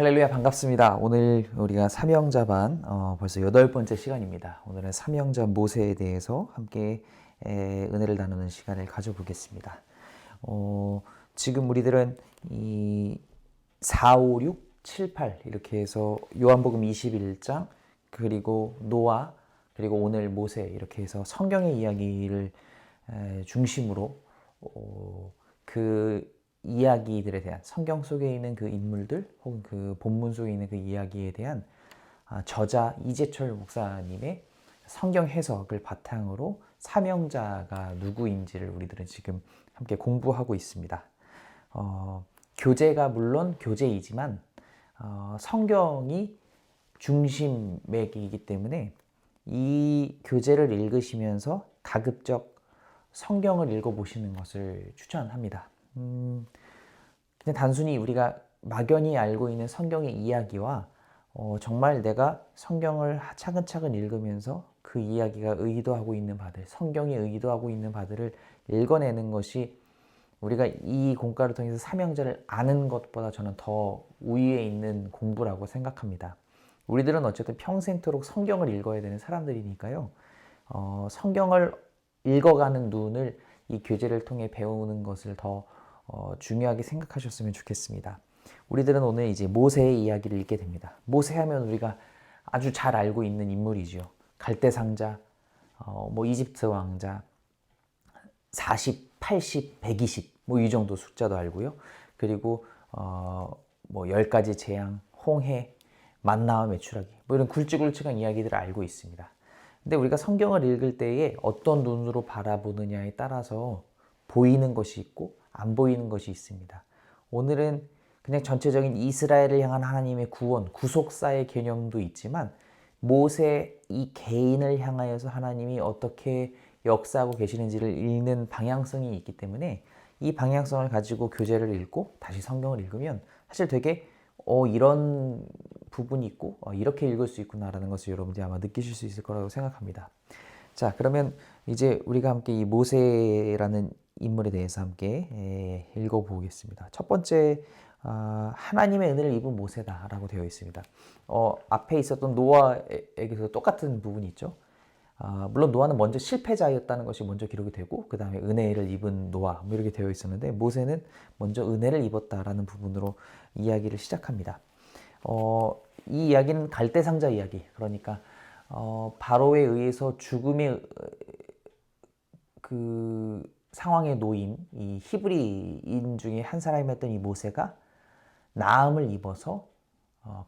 할렐루야, 반갑습니다. 오늘 우리가 삼형제반 벌써 8번째 시간입니다. 오늘은 삼형제 모세에 대해서 함께 은혜를 나누는 시간을 가져보겠습니다. 지금 우리들은 이 4, 5, 6, 7, 8 이렇게 해서 요한복음 21장 그리고 노아 그리고 오늘 모세 이렇게 해서 성경의 이야기를 중심으로 그 이야기들에 대한 성경 속에 있는 그 인물들 혹은 그 본문 속에 있는 그 이야기에 대한 저자 이재철 목사님의 성경 해석을 바탕으로 삼형제가 누구인지를 우리들은 지금 함께 공부하고 있습니다. 교재가 물론 교재이지만 성경이 중심맥이기 때문에 이 교재를 읽으시면서 가급적 성경을 읽어보시는 것을 추천합니다. 그냥 단순히 우리가 막연히 알고 있는 성경의 이야기와 정말 내가 성경을 차근차근 읽으면서 그 이야기가 의도하고 있는 바들, 성경이 의도하고 있는 바들을 읽어내는 것이 우리가 이 공과를 통해서 삼형제를 아는 것보다 저는 더 우위에 있는 공부라고 생각합니다. 우리들은 어쨌든 평생토록 성경을 읽어야 되는 사람들이니까요. 성경을 읽어가는 눈을 이 교재를 통해 배우는 것을 더 중요하게 생각하셨으면 좋겠습니다. 우리들은 오늘 이제 모세의 이야기를 읽게 됩니다. 모세 하면 우리가 아주 잘 알고 있는 인물이죠. 갈대상자, 이집트 왕자, 40, 80, 120, 이 정도 숫자도 알고요. 그리고 10가지 재앙, 홍해, 만나와 메추라기, 이런 굵직굵직한 이야기들을 알고 있습니다. 근데 우리가 성경을 읽을 때에 어떤 눈으로 바라보느냐에 따라서 보이는 것이 있고 안 보이는 것이 있습니다. 오늘은 그냥 전체적인 이스라엘을 향한 하나님의 구원, 구속사의 개념도 있지만 모세 이 개인을 향하여서 하나님이 어떻게 역사하고 계시는지를 읽는 방향성이 있기 때문에 이 방향성을 가지고 교재를 읽고 다시 성경을 읽으면 사실 되게 이런 부분이 있고 이렇게 읽을 수 있구나라는 것을 여러분들이 아마 느끼실 수 있을 거라고 생각합니다. 자, 그러면 이제 우리가 함께 이 모세라는 인물에 대해서 함께 읽어보겠습니다. 첫 번째, 하나님의 은혜를 입은 모세다라고 되어 있습니다. 앞에 있었던 노아에게서 똑같은 부분이 있죠. 물론 노아는 먼저 실패자였다는 것이 먼저 기록이 되고 그 다음에 은혜를 입은 노아 이렇게 되어 있었는데 모세는 먼저 은혜를 입었다라는 부분으로 이야기를 시작합니다. 이 이야기는 갈대상자 이야기, 그러니까 바로에 의해서 죽음의 그 상황에 놓인 이 히브리인 중에 한 사람이었던 이 모세가 나음을 입어서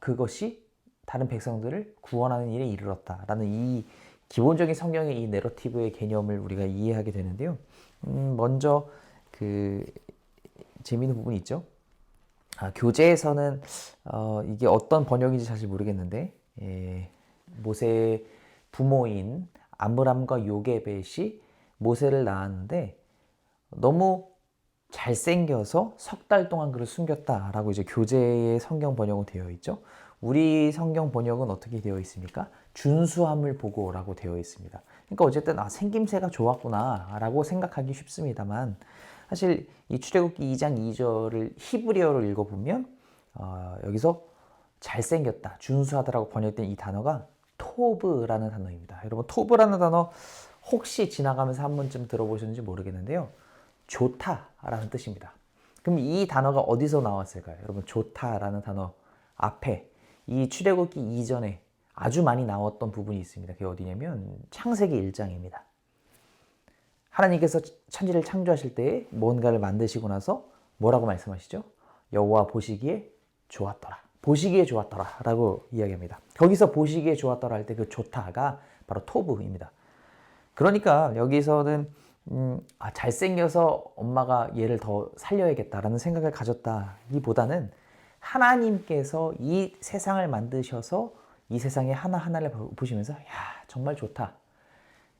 그것이 다른 백성들을 구원하는 일에 이르렀다라는 이 기본적인 성경의 이 내러티브의 개념을 우리가 이해하게 되는데요. 먼저 그 재미있는 부분이 있죠. 교재에서는 이게 어떤 번역인지 사실 모르겠는데 모세의 부모인 아므람과 요게벳이 모세를 낳았는데 너무 잘생겨서 석 달 동안 그를 숨겼다라고 이제 교재의 성경 번역은 되어 있죠. 우리 성경 번역은 어떻게 되어 있습니까? 준수함을 보고라고 되어 있습니다. 그러니까 어쨌든 생김새가 좋았구나 라고 생각하기 쉽습니다만 사실 이 출애굽기 2장 2절을 히브리어로 읽어보면 여기서 잘생겼다, 준수하다라고 번역된 이 단어가 토브라는 단어입니다. 여러분 토브라는 단어 혹시 지나가면서 한 번쯤 들어보셨는지 모르겠는데요. 좋다라는 뜻입니다. 그럼 이 단어가 어디서 나왔을까요? 여러분 좋다라는 단어 앞에 이 출애굽기 이전에 아주 많이 나왔던 부분이 있습니다. 그게 어디냐면 창세기 1장입니다. 하나님께서 천지를 창조하실 때에 뭔가를 만드시고 나서 뭐라고 말씀하시죠? 여호와 보시기에 좋았더라. 보시기에 좋았더라 라고 이야기합니다. 거기서 보시기에 좋았더라 할 때 그 좋다가 바로 토브입니다. 그러니까 여기서는 잘생겨서 엄마가 얘를 더 살려야겠다라는 생각을 가졌다기보다는 하나님께서 이 세상을 만드셔서 이 세상의 하나하나를 보시면서 야 정말 좋다.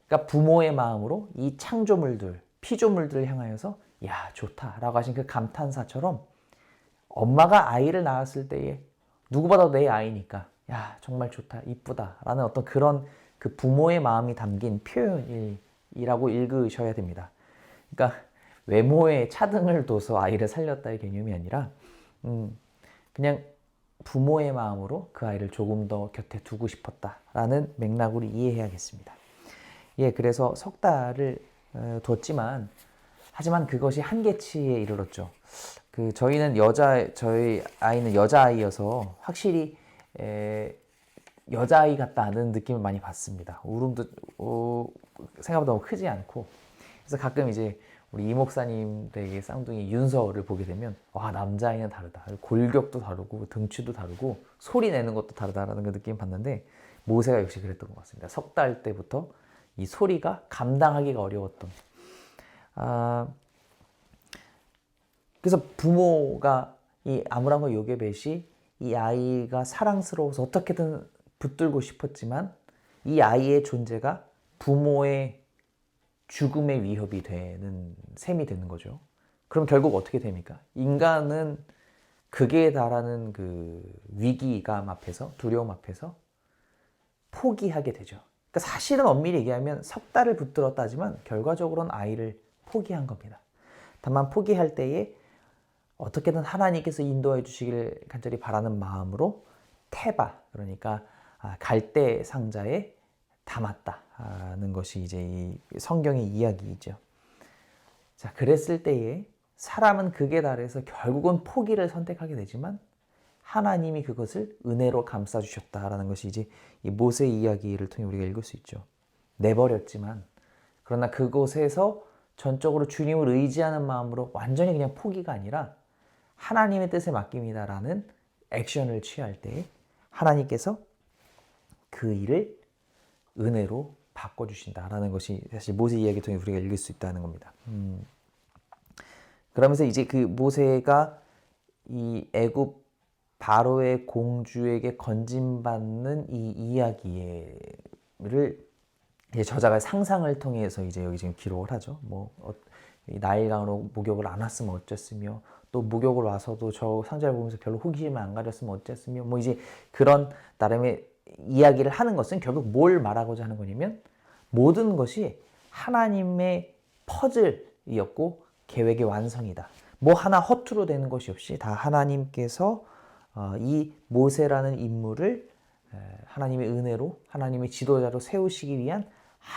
그러니까 부모의 마음으로 이 창조물들, 피조물들을 향하여서 야 좋다라고 하신 그 감탄사처럼 엄마가 아이를 낳았을 때에 누구보다 내 아이니까 야 정말 좋다, 이쁘다라는 어떤 그런 그 부모의 마음이 담긴 표현이라고 읽으셔야 됩니다. 그러니까 외모에 차등을 둬서 아이를 살렸다의 개념이 아니라 그냥 부모의 마음으로 그 아이를 조금 더 곁에 두고 싶었다라는 맥락으로 이해해야겠습니다. 예, 그래서 석 달을 뒀지만 하지만 그것이 한계치에 이르렀죠. 저희 아이는 여자아이여서 확실히 여자아이 같다는 느낌을 많이 받습니다. 울음도 생각보다 너무 크지 않고. 그래서 가끔 이제 우리 이 목사님 댁의 쌍둥이 윤서를 보게 되면 와, 남자아이는 다르다. 골격도 다르고 등치도 다르고 소리 내는 것도 다르다라는 그 느낌 받는데 모세가 역시 그랬던 것 같습니다. 석 달 때부터 이 소리가 감당하기가 어려웠던. 그래서 부모가 이 아므람과 요게벳이 이 아이가 사랑스러워서 어떻게든 붙들고 싶었지만 이 아이의 존재가 부모의 죽음의 위협이 되는 셈이 되는 거죠. 그럼 결국 어떻게 됩니까? 인간은 극에 달하는 그 위기감 앞에서, 두려움 앞에서 포기하게 되죠. 그러니까 사실은 엄밀히 얘기하면 석 달을 붙들었다 하지만 결과적으로는 아이를 포기한 겁니다. 다만 포기할 때에 어떻게든 하나님께서 인도해 주시길 간절히 바라는 마음으로 테바, 그러니까 갈대 상자에 담았다는 것이 이제 이 성경의 이야기이죠. 자, 그랬을 때에 사람은 극에 달해서 결국은 포기를 선택하게 되지만 하나님이 그것을 은혜로 감싸 주셨다라는 것이 이제 이 모세 이야기를 통해 우리가 읽을 수 있죠. 내버렸지만 그러나 그곳에서 전적으로 주님을 의지하는 마음으로 완전히 그냥 포기가 아니라 하나님의 뜻에 맡깁니다라는 액션을 취할 때 하나님께서 그 일을 은혜로 바꿔주신다라는 것이 사실 모세 이야기 통해 우리가 읽을 수 있다는 겁니다. 그러면서 이제 그 모세가 이 애굽 바로의 공주에게 건진받는 이 이야기를 저자가 상상을 통해서 이제 여기 지금 기록을 하죠. 나일강으로 목욕을 안 왔으면 어쨌으며 또 목욕을 와서도 저 상자를 보면서 별로 호기심을 안 가졌으면 어쨌으며 이제 그런 나름의 이야기를 하는 것은 결국 뭘 말하고자 하는 거냐면 모든 것이 하나님의 퍼즐이었고 계획의 완성이다. 뭐 하나 허투루 되는 것이 없이 다 하나님께서 이 모세라는 인물을 하나님의 은혜로 하나님의 지도자로 세우시기 위한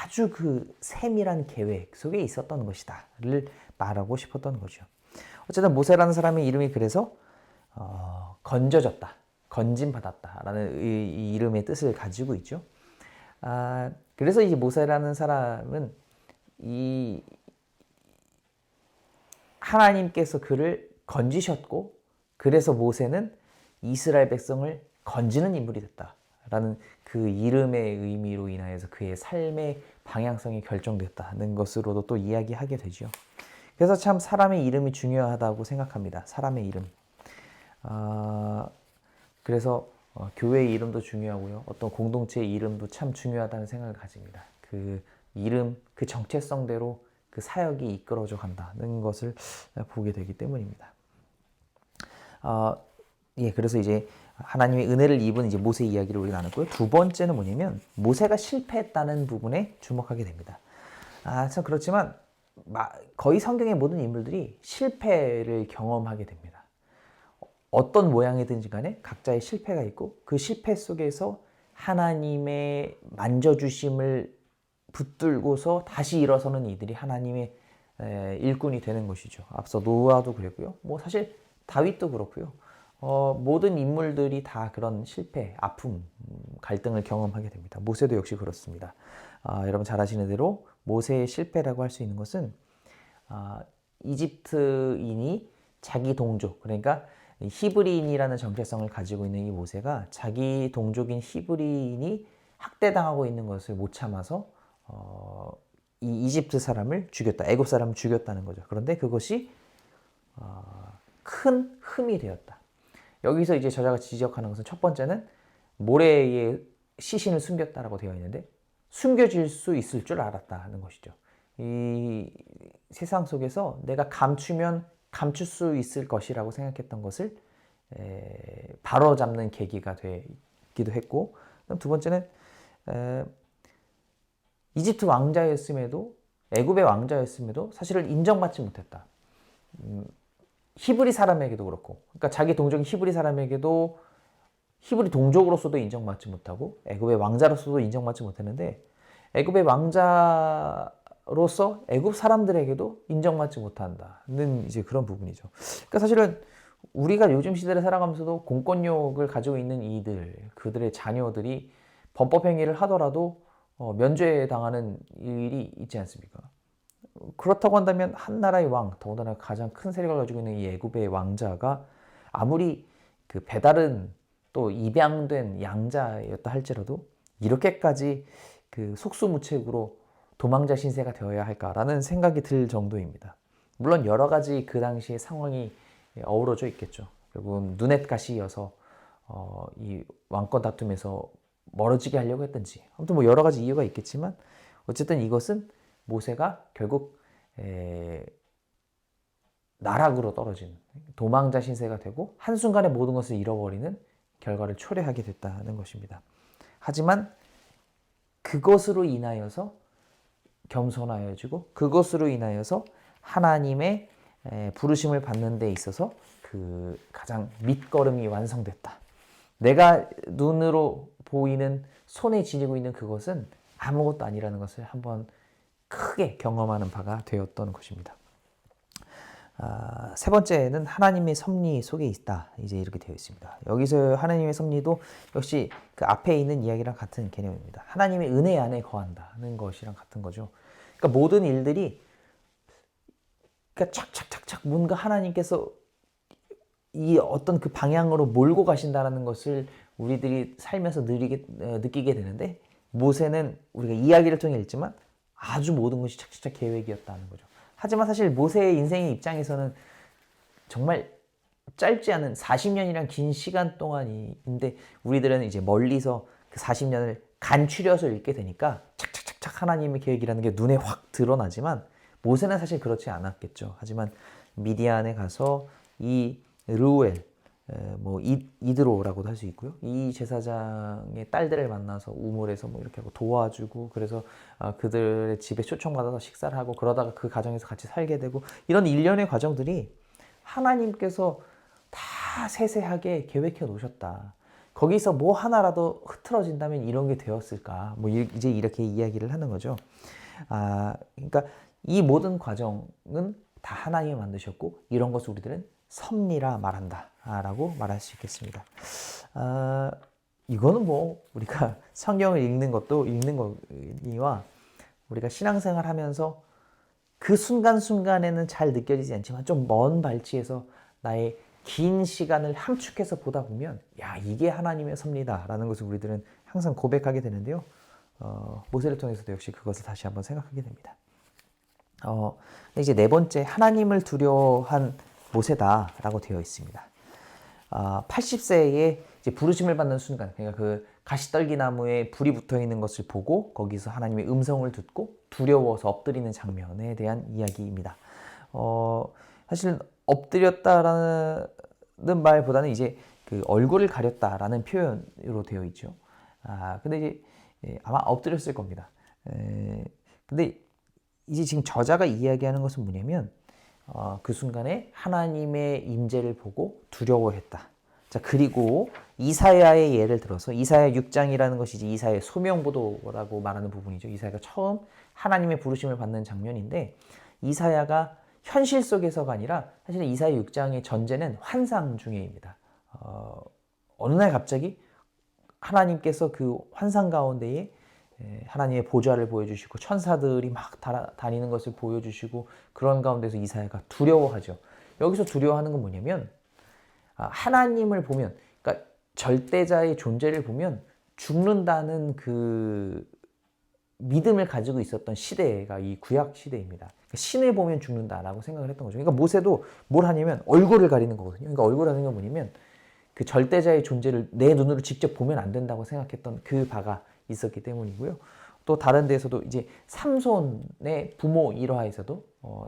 아주 그 세밀한 계획 속에 있었던 것이다를 말하고 싶었던 거죠. 어쨌든 모세라는 사람의 이름이 그래서 건져졌다, 건진받았다라는 이 이름의 뜻을 가지고 있죠. 그래서 이 모세라는 사람은 이 하나님께서 그를 건지셨고 그래서 모세는 이스라엘 백성을 건지는 인물이 됐다라는 그 이름의 의미로 인하여서 그의 삶의 방향성이 결정됐다는 것으로도 또 이야기하게 되죠. 그래서 참 사람의 이름이 중요하다고 생각합니다. 사람의 이름. 그래서 교회의 이름도 중요하고요. 어떤 공동체의 이름도 참 중요하다는 생각을 가집니다. 그 이름, 그 정체성대로 그 사역이 이끌어져 간다는 것을 보게 되기 때문입니다. 그래서 이제 하나님의 은혜를 입은 이제 모세 이야기를 우리가 나눴고요. 두 번째는 뭐냐면 모세가 실패했다는 부분에 주목하게 됩니다. 참 그렇지만 거의 성경의 모든 인물들이 실패를 경험하게 됩니다. 어떤 모양이든지 간에 각자의 실패가 있고 그 실패 속에서 하나님의 만져주심을 붙들고서 다시 일어서는 이들이 하나님의 일꾼이 되는 것이죠. 앞서 노아도 그랬고요. 사실 다윗도 그렇고요. 모든 인물들이 다 그런 실패, 아픔, 갈등을 경험하게 됩니다. 모세도 역시 그렇습니다. 여러분 잘 아시는 대로 모세의 실패라고 할 수 있는 것은 이집트인이 자기 동족, 그러니까 히브리인이라는 정체성을 가지고 있는 이 모세가 자기 동족인 히브리인이 학대당하고 있는 것을 못 참아서 이 이집트 사람을 죽였다, 애굽 사람을 죽였다는 거죠. 그런데 그것이 큰 흠이 되었다. 여기서 이제 저자가 지적하는 것은 첫 번째는 모래에 시신을 숨겼다라고 되어 있는데 숨겨질 수 있을 줄 알았다는 것이죠. 이 세상 속에서 내가 감추면 감출 수 있을 것이라고 생각했던 것을 바로잡는 계기가 되기도 했고, 두 번째는 이집트 왕자였음에도 애굽의 왕자였음에도 사실은 인정받지 못했다. 히브리 사람에게도 그렇고, 그러니까 자기 동족인 히브리 사람에게도 히브리 동족으로서도 인정받지 못하고 애굽의 왕자로서도 인정받지 못했는데 애굽의 왕자로서 애굽 사람들에게도 인정받지 못한다는 이제 그런 부분이죠. 그러니까 사실은 우리가 요즘 시대를 살아가면서도 공권력을 가지고 있는 이들, 그들의 자녀들이 범법 행위를 하더라도 면죄당하는 일이 있지 않습니까? 그렇다고 한다면 한 나라의 왕, 더군다나 가장 큰 세력을 가지고 있는 이 애굽의 왕자가 아무리 그 배다른 또 입양된 양자였다 할지라도 이렇게까지 그 속수무책으로 도망자 신세가 되어야 할까라는 생각이 들 정도입니다. 물론 여러 가지 그 당시의 상황이 어우러져 있겠죠. 결국은 눈엣 가시여서 이 왕권 다툼에서 멀어지게 하려고 했든지 아무튼 뭐 여러 가지 이유가 있겠지만 어쨌든 이것은 모세가 결국 나락으로 떨어진 도망자 신세가 되고 한순간에 모든 것을 잃어버리는 결과를 초래하게 됐다는 것입니다. 하지만 그것으로 인하여서 겸손하여지고 그것으로 인하여서 하나님의 부르심을 받는 데 있어서 그 가장 밑거름이 완성됐다. 내가 눈으로 보이는 손에 지니고 있는 그것은 아무것도 아니라는 것을 한번 크게 경험하는 바가 되었던 것입니다. 세 번째는 하나님의 섭리 속에 있다. 이제 이렇게 되어 있습니다. 여기서 하나님의 섭리도 역시 그 앞에 있는 이야기랑 같은 개념입니다. 하나님의 은혜 안에 거한다는 것이랑 같은 거죠. 그러니까 모든 일들이 그러니까 착착착착 뭔가 하나님께서 이 어떤 그 방향으로 몰고 가신다는 것을 우리들이 살면서 느끼게 되는데 모세는 우리가 이야기를 통해 읽지만 아주 모든 것이 착착착 계획이었다는 거죠. 하지만 사실 모세의 인생의 입장에서는 정말 짧지 않은 40년이란 긴 시간 동안인데 우리들은 이제 멀리서 그 40년을 간추려서 읽게 되니까 착착착착 하나님의 계획이라는 게 눈에 확 드러나지만 모세는 사실 그렇지 않았겠죠. 하지만 미디안에 가서 이 르우엘, 뭐 이드로라고도 할 수 있고요. 이 제사장의 딸들을 만나서 우물에서 뭐 이렇게 하고 도와주고 그래서 그들의 집에 초청받아서 식사를 하고 그러다가 그 가정에서 같이 살게 되고 이런 일련의 과정들이 하나님께서 다 세세하게 계획해 놓으셨다. 거기서 뭐 하나라도 흐트러진다면 이런 게 되었을까? 뭐 이제 이렇게 이야기를 하는 거죠. 그러니까 이 모든 과정은 다 하나님이 만드셨고 이런 것을 우리들은 섭리라 말한다 라고 말할 수 있겠습니다. 이거는 뭐 우리가 성경을 읽는 것도 읽는 거니와 우리가 신앙생활 하면서 그 순간순간에는 잘 느껴지지 않지만 좀 먼 발치에서 나의 긴 시간을 함축해서 보다 보면 야 이게 하나님의 섭리다 라는 것을 우리들은 항상 고백하게 되는데요. 모세를 통해서도 역시 그것을 다시 한번 생각하게 됩니다. 이제 네 번째 하나님을 두려워한 모세다라고 되어 있습니다. 80세에 이제 부르심을 받는 순간, 그러니까 그 가시떨기 나무에 불이 붙어 있는 것을 보고 거기서 하나님의 음성을 듣고 두려워서 엎드리는 장면에 대한 이야기입니다. 사실 엎드렸다라는 말보다는 이제 그 얼굴을 가렸다라는 표현으로 되어 있죠. 근데 이제 아마 엎드렸을 겁니다. 근데 이제 지금 저자가 이야기하는 것은 뭐냐면 그 순간에 하나님의 임재를 보고 두려워했다. 자, 그리고 이사야의 예를 들어서 이사야 6장이라는 것이 이제 이사야의 소명보도라고 말하는 부분이죠. 이사야가 처음 하나님의 부르심을 받는 장면인데 이사야가 현실 속에서가 아니라 사실은 이사야 6장의 전제는 환상 중에입니다. 어느 날 갑자기 하나님께서 그 환상 가운데에 하나님의 보좌를 보여주시고 천사들이 막 다니는 것을 보여주시고 그런 가운데서 이사야가 두려워하죠. 여기서 두려워하는 건 뭐냐면 하나님을 보면 그러니까 절대자의 존재를 보면 죽는다는 그 믿음을 가지고 있었던 시대가 이 구약 시대입니다. 신을 보면 죽는다라고 생각을 했던 거죠. 그러니까 모세도 뭘 하냐면 얼굴을 가리는 거거든요. 그러니까 얼굴 하는 건 뭐냐면 그 절대자의 존재를 내 눈으로 직접 보면 안 된다고 생각했던 그 바가 있었기 때문이고요. 또 다른 데에서도 이제 삼손의 부모 일화에서도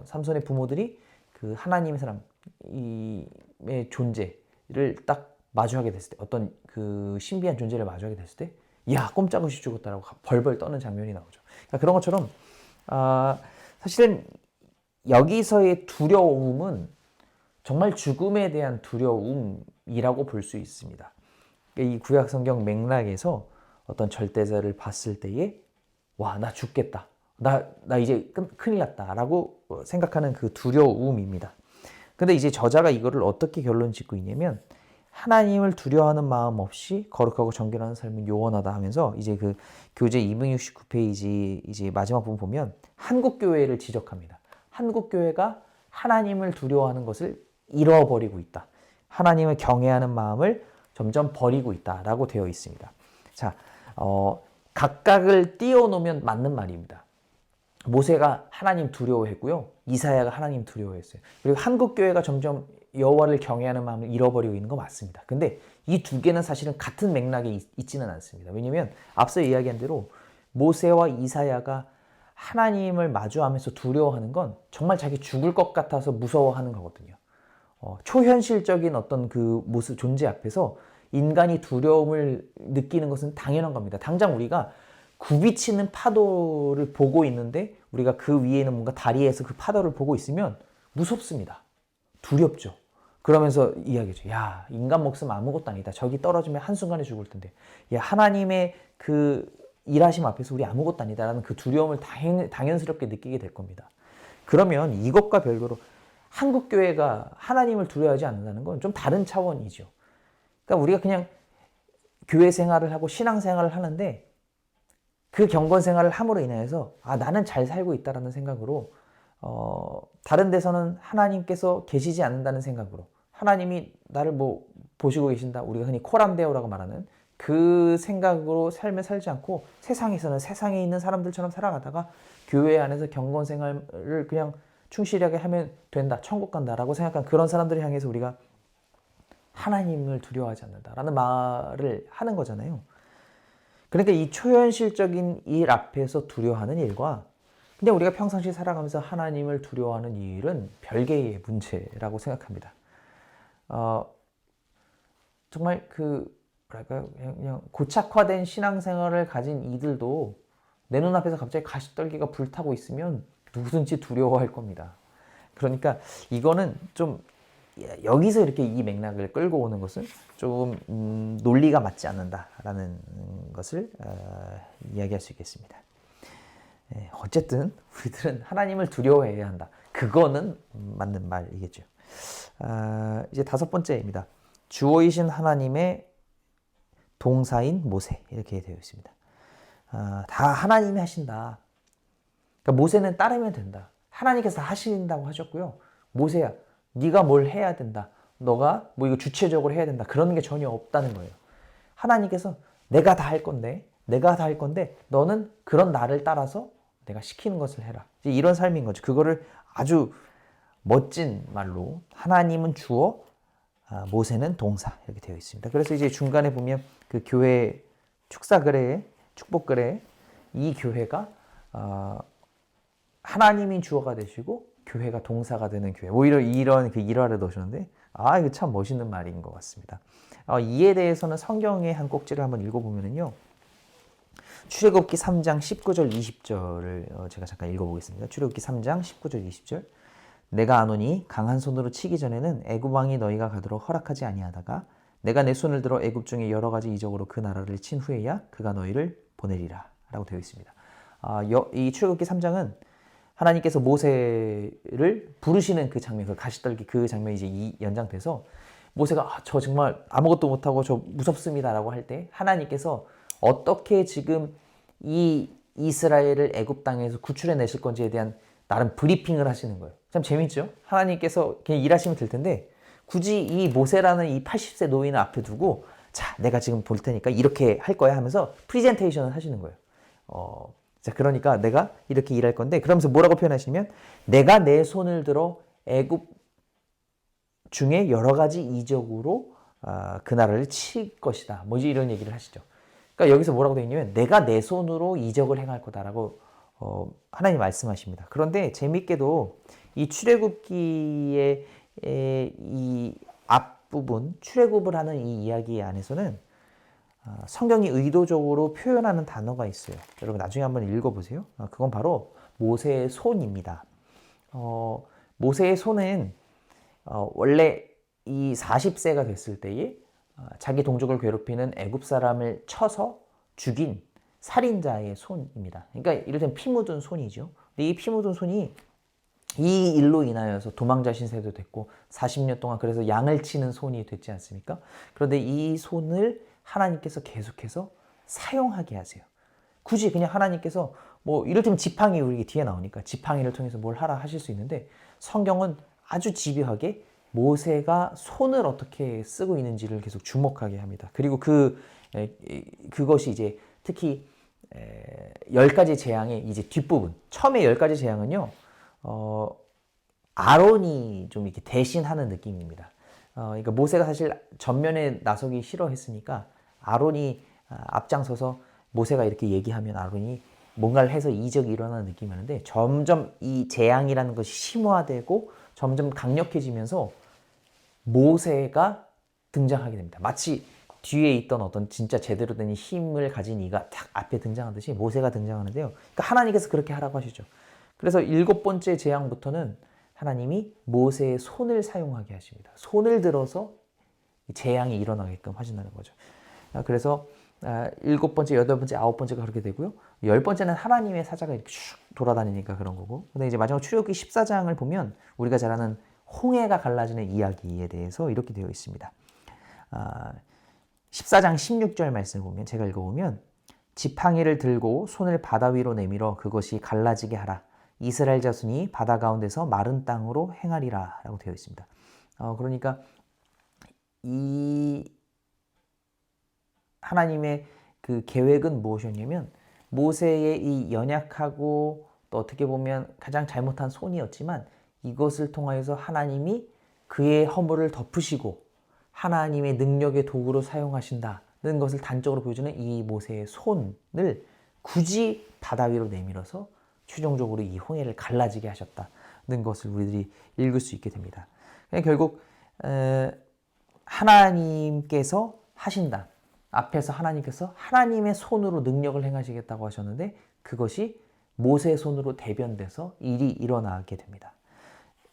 삼손의 부모들이 그 하나님의 사람의 존재를 딱 마주하게 됐을 때 어떤 그 신비한 존재를 마주하게 됐을 때 야 꼼짝없이 죽었다라고 벌벌 떠는 장면이 나오죠. 그러니까 그런 것처럼 사실은 여기서의 두려움은 정말 죽음에 대한 두려움이라고 볼 수 있습니다. 이 구약 성경 맥락에서 어떤 절대자를 봤을 때에 와, 나 죽겠다. 나 이제 큰일 났다. 라고 생각하는 그 두려움입니다. 근데 이제 저자가 이거를 어떻게 결론 짓고 있냐면 하나님을 두려워하는 마음 없이 거룩하고 정결한 삶은 요원하다 하면서 이제 그 교재 269페이지 이제 마지막 부분 보면 한국 교회를 지적합니다. 한국 교회가 하나님을 두려워하는 것을 잃어버리고 있다. 하나님을 경외하는 마음을 점점 버리고 있다라고 되어 있습니다. 자, 각각을 띄워놓으면 맞는 말입니다. 모세가 하나님 두려워했고요. 이사야가 하나님 두려워했어요. 그리고 한국 교회가 점점 여호와를 경외하는 마음을 잃어버리고 있는 거 맞습니다. 근데 이 두 개는 사실은 같은 맥락에 있지는 않습니다. 왜냐하면 앞서 이야기한 대로 모세와 이사야가 하나님을 마주하면서 두려워하는 건 정말 자기 죽을 것 같아서 무서워하는 거거든요. 초현실적인 어떤 그 모습 존재 앞에서 인간이 두려움을 느끼는 것은 당연한 겁니다. 당장 우리가 굽이치는 파도를 보고 있는데 우리가 그 위에는 뭔가 다리에서 그 파도를 보고 있으면 무섭습니다. 두렵죠. 그러면서 이야기죠. 야, 인간 목숨 아무것도 아니다. 저기 떨어지면 한순간에 죽을 텐데. 야, 하나님의 그 일하심 앞에서 우리 아무것도 아니다라는 그 두려움을 당연스럽게 느끼게 될 겁니다. 그러면 이것과 별도로 한국교회가 하나님을 두려워하지 않는다는 건 좀 다른 차원이죠. 그러니까 우리가 그냥 교회 생활을 하고 신앙 생활을 하는데 그 경건 생활을 함으로 인해서 나는 잘 살고 있다라는 생각으로 다른 데서는 하나님께서 계시지 않는다는 생각으로 하나님이 나를 뭐 보시고 계신다. 우리가 흔히 코람데오라고 말하는 그 생각으로 삶을 살지 않고 세상에서는 세상에 있는 사람들처럼 살아가다가 교회 안에서 경건 생활을 그냥 충실하게 하면 된다. 천국 간다라고 생각한 그런 사람들을 향해서 우리가 하나님을 두려워하지 않는다라는 말을 하는 거잖아요. 그러니까 이 초현실적인 일 앞에서 두려워하는 일과 그냥 우리가 평상시 살아가면서 하나님을 두려워하는 이 일은 별개의 문제라고 생각합니다. 정말 뭐랄까요? 그냥 고착화된 신앙생활을 가진 이들도 내 눈앞에서 갑자기 가시떨기가 불타고 있으면 누구든지 두려워할 겁니다. 그러니까 이거는 좀 여기서 이렇게 이 맥락을 끌고 오는 것은 좀 논리가 맞지 않는다라는 것을 이야기할 수 있겠습니다. 어쨌든 우리들은 하나님을 두려워해야 한다. 그거는 맞는 말이겠죠. 이제 다섯 번째입니다. 주어이신 하나님의 동사인 모세 이렇게 되어 있습니다. 다 하나님이 하신다. 그러니까 모세는 따르면 된다. 하나님께서 다 하신다고 하셨고요. 모세야, 네가 뭘 해야 된다. 너가 뭐 이거 주체적으로 해야 된다. 그런 게 전혀 없다는 거예요. 하나님께서 내가 다 할 건데 너는 그런 나를 따라서 내가 시키는 것을 해라. 이런 삶인 거죠. 그거를 아주 멋진 말로 하나님은 주어, 모세는 동사 이렇게 되어 있습니다. 그래서 이제 중간에 보면 그 교회 축사글에 축복글에 이 교회가 하나님이 주어가 되시고 교회가 동사가 되는 교회. 오히려 이런 그 일화를 넣으셨는데 이거 참 멋있는 말인 것 같습니다. 이에 대해서는 성경의 한 꼭지를 한번 읽어보면요. 출애굽기 3장 19절 20절을 제가 잠깐 읽어보겠습니다. 출애굽기 3장 19절 20절 내가 아노니 강한 손으로 치기 전에는 애굽 왕이 너희가 가도록 허락하지 아니하다가 내가 내 손을 들어 애굽 중에 여러 가지 이적으로 그 나라를 친 후에야 그가 너희를 보내리라 라고 되어 있습니다. 이 출애굽기 3장은 하나님께서 모세를 부르시는 그 장면, 그 가시떨기 그 장면이 이제 연장돼서 모세가 저 정말 아무것도 못하고 저 무섭습니다라고 할 때 하나님께서 어떻게 지금 이 이스라엘을 애굽 땅에서 구출해 내실 건지에 대한 나름 브리핑을 하시는 거예요. 참 재밌죠? 하나님께서 그냥 일하시면 될 텐데 굳이 이 모세라는 이 80세 노인을 앞에 두고 자, 내가 지금 볼 테니까 이렇게 할 거야 하면서 프리젠테이션을 하시는 거예요. 자, 그러니까 내가 이렇게 일할 건데 그러면서 뭐라고 표현하시면 내가 내 손을 들어 애굽 중에 여러 가지 이적으로 그 나라를 칠 것이다. 뭐지 이런 얘기를 하시죠. 그러니까 여기서 뭐라고 되어 있냐면 내가 내 손으로 이적을 행할 거다라고 하나님 말씀하십니다. 그런데 재밌게도 이 출애굽기의 이 앞부분 출애굽을 하는 이 이야기 안에서는 성경이 의도적으로 표현하는 단어가 있어요. 여러분 나중에 한번 읽어보세요. 그건 바로 모세의 손입니다. 모세의 손은 원래 이 40세가 됐을 때에 자기 동족을 괴롭히는 애굽 사람을 쳐서 죽인 살인자의 손입니다. 그러니까 이를테면 피 묻은 손이죠. 근데 이 피 묻은 손이 이 일로 인하여서 도망자 신세도 됐고 40년 동안 그래서 양을 치는 손이 됐지 않습니까? 그런데 이 손을 하나님께서 계속해서 사용하게 하세요. 굳이 그냥 하나님께서 뭐 이를테면 지팡이 우리 뒤에 나오니까 지팡이를 통해서 뭘 하라 하실 수 있는데 성경은 아주 집요하게 모세가 손을 어떻게 쓰고 있는지를 계속 주목하게 합니다. 그리고 그것이 이제 특히 10가지 재앙의 이제 뒷부분 처음에 10가지 재앙은요 아론이 좀 이렇게 대신하는 느낌입니다. 그러니까 모세가 사실 전면에 나서기 싫어했으니까 아론이 앞장서서 모세가 이렇게 얘기하면 아론이 뭔가를 해서 이적이 일어나는 느낌이었는데 점점 이 재앙이라는 것이 심화되고 점점 강력해지면서 모세가 등장하게 됩니다. 마치 뒤에 있던 어떤 진짜 제대로 된 힘을 가진 이가 딱 앞에 등장하듯이 모세가 등장하는데요. 그러니까 하나님께서 그렇게 하라고 하시죠. 그래서 7번째 재앙부터는 하나님이 모세의 손을 사용하게 하십니다. 손을 들어서 재앙이 일어나게끔 하신다는 거죠. 그래서 7번째, 8번째, 9번째가 그렇게 되고요. 10번째는 하나님의 사자가 이렇게 슉 돌아다니니까 그런 거고. 근데 이제 마지막 출애굽기 14장을 보면 우리가 잘 아는 홍해가 갈라지는 이야기에 대해서 이렇게 되어 있습니다. 14장 16절 말씀을 보면 제가 읽어보면 지팡이를 들고 손을 바다 위로 내밀어 그것이 갈라지게 하라. 이스라엘 자손이 바다 가운데서 마른 땅으로 행하리라 라고 되어 있습니다. 그러니까 이 하나님의 그 계획은 무엇이었냐면 모세의 이 연약하고 또 어떻게 보면 가장 잘못한 손이었지만 이것을 통하여서 하나님이 그의 허물을 덮으시고 하나님의 능력의 도구로 사용하신다는 것을 단적으로 보여주는 이 모세의 손을 굳이 바다 위로 내밀어서 최종적으로 이 홍해를 갈라지게 하셨다는 것을 우리들이 읽을 수 있게 됩니다. 결국 하나님께서 하신다. 앞에서 하나님께서 하나님의 손으로 능력을 행하시겠다고 하셨는데 그것이 모세의 손으로 대변돼서 일이 일어나게 됩니다.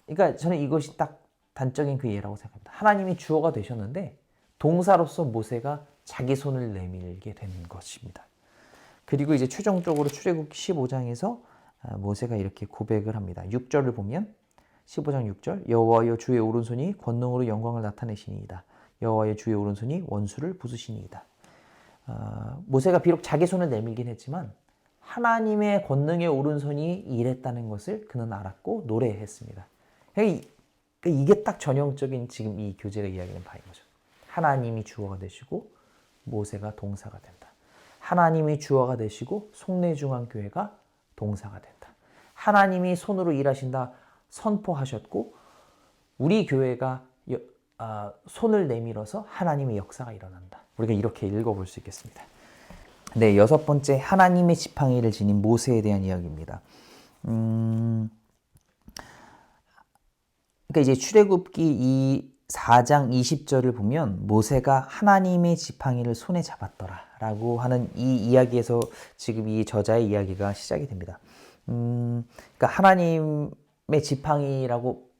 그러니까 저는 이것이 딱 단적인 그 예라고 생각합니다. 하나님이 주어가 되셨는데 동사로서 모세가 자기 손을 내밀게 된 것입니다. 그리고 이제 최종적으로 출애굽기 15장에서 모세가 이렇게 고백을 합니다. 6절을 보면 15장 6절 여호와여 주의 오른손이 권능으로 영광을 나타내시니이다. 여호와의 주의 오른손이 원수를 부수시니이다. 모세가 비록 자기 손을 내밀긴 했지만 하나님의 권능의 오른손이 일했다는 것을 그는 알았고 노래했습니다. 이게 딱 전형적인 지금 이 교재가 이야기하는 바인 거죠. 하나님이 주어가 되시고 모세가 동사가 된다. 하나님이 주어가 되시고 송내중앙교회가 동사가 된다. 하나님이 손으로 일하신다 선포하셨고 우리 교회가 손을 내밀어서 하나님의 역사가 일어난다. 우리가 이렇게 읽어볼 수 있겠습니다. 네, 6번째 하나님의 지팡이를 지닌 모세에 대한 이야기입니다. 그러니까 이제 출애굽기 이 4장 20절을 보면 모세가 하나님의 지팡이를 손에 잡았더라라고 하는 이 이야기에서 지금 이 저자의 이야기가 시작이 됩니다. 그러니까 하나님의 지팡이라고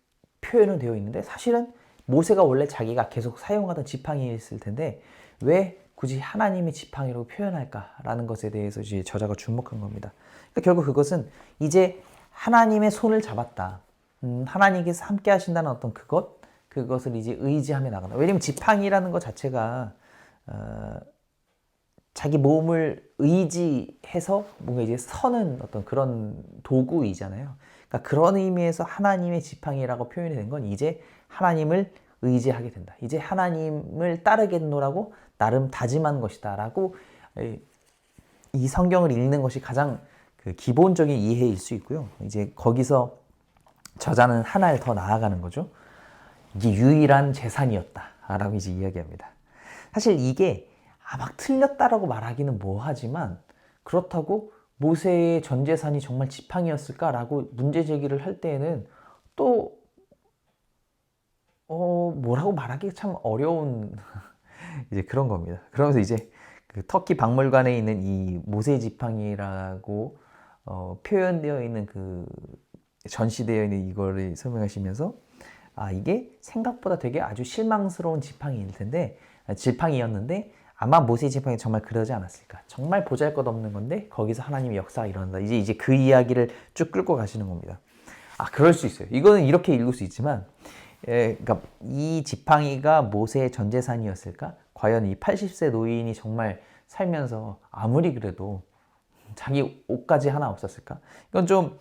표현은 되어 있는데 사실은 모세가 원래 자기가 계속 사용하던 지팡이였을 텐데 왜 굳이 하나님의 지팡이라고 표현할까라는 것에 대해서 이제 저자가 주목한 겁니다. 그러니까 결국 그것은 이제 하나님의 손을 잡았다. 하나님께서 함께 하신다는 어떤 그것을 이제 의지하며 나간다. 왜냐면 지팡이라는 것 자체가 자기 몸을 의지해서 뭔가 이제 서는 어떤 그런 도구이잖아요. 그러니까 그런 의미에서 하나님의 지팡이라고 표현이 된 건 이제 하나님을 의지하게 된다. 이제 하나님을 따르겠노라고 나름 다짐한 것이다라고 이 성경을 읽는 것이 가장 그 기본적인 이해일 수 있고요. 이제 거기서 저자는 하나를 더 나아가는 거죠. 이게 유일한 재산이었다라고 이제 이야기합니다. 사실 이게 막 틀렸다라고 말하기는 뭐하지만 그렇다고 모세의 전 재산이 정말 지팡이였을까라고 문제 제기를 할 때에는 또 뭐라고 말하기 참 어려운 이제 그런 겁니다. 그러면서 이제 그 터키 박물관에 있는 이 모세 지팡이라고 표현되어 있는 그 전시되어 있는 이거를 설명하시면서 이게 생각보다 되게 아주 실망스러운 지팡이일 텐데 지팡이였는데 아마 모세의 지팡이 정말 그러지 않았을까. 정말 보잘것없는 건데 거기서 하나님의 역사가 일어난다. 이제 그 이야기를 쭉 끌고 가시는 겁니다. 그럴 수 있어요. 이거는 이렇게 읽을 수 있지만, 그러니까 이 지팡이가 모세의 전 재산이었을까? 과연 이 80세 노인이 정말 살면서 아무리 그래도 자기 옷까지 하나 없었을까? 이건 좀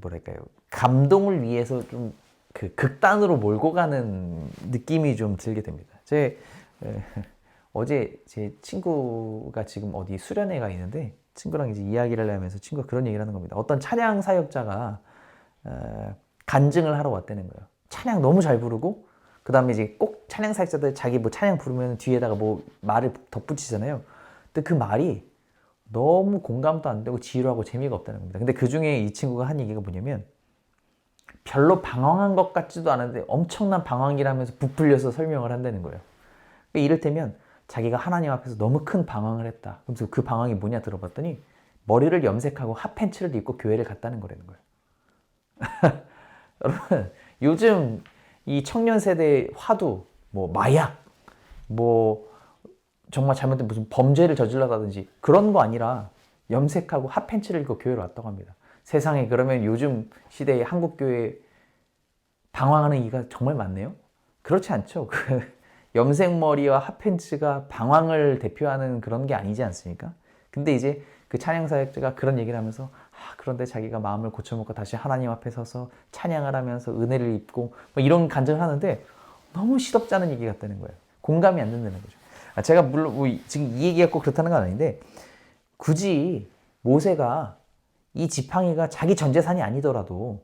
뭐랄까요? 감동을 위해서 좀 극단으로 몰고 가는 느낌이 좀 들게 됩니다. 어제 제 친구가 지금 어디 수련회 가 있는데 친구랑 이제 이야기를 하면서 친구가 그런 얘기를 하는 겁니다. 어떤 찬양 사역자가 간증을 하러 왔다는 거예요. 찬양 너무 잘 부르고 그 다음에 이제 꼭 찬양 사역자들 자기 뭐 찬양 부르면 뒤에다가 뭐 말을 덧붙이잖아요. 근데 그 말이 너무 공감도 안 되고 지루하고 재미가 없다는 겁니다. 근데 그 중에 이 친구가 한 얘기가 뭐냐면 별로 방황한 것 같지도 않은데 엄청난 방황이라면서 부풀려서 설명을 한다는 거예요. 이를테면 자기가 하나님 앞에서 너무 큰 방황을 했다. 그래서 그 방황이 뭐냐 들어봤더니 머리를 염색하고 핫팬츠를 입고 교회를 갔다는 거라는 거예요. 여러분, 요즘 이 청년 세대의 화두, 뭐 마약, 뭐 정말 잘못된 무슨 범죄를 저질렀다든지 그런 거 아니라 염색하고 핫팬츠를 입고 교회를 왔다고 합니다. 세상에 그러면 요즘 시대의 한국교회 방황하는 이가 정말 많네요? 그렇지 않죠. 염색머리와 핫팬츠가 방황을 대표하는 그런 게 아니지 않습니까? 근데 이제 그 찬양사역자가 그런 얘기를 하면서 그런데 자기가 마음을 고쳐먹고 다시 하나님 앞에 서서 찬양을 하면서 은혜를 입고 뭐 이런 간증을 하는데 너무 시덥지 않은 얘기 같다는 거예요. 공감이 안 된다는 거죠. 제가 물론 뭐 지금 이 얘기가 꼭 그렇다는 건 아닌데 굳이 모세가 이 지팡이가 자기 전 재산이 아니더라도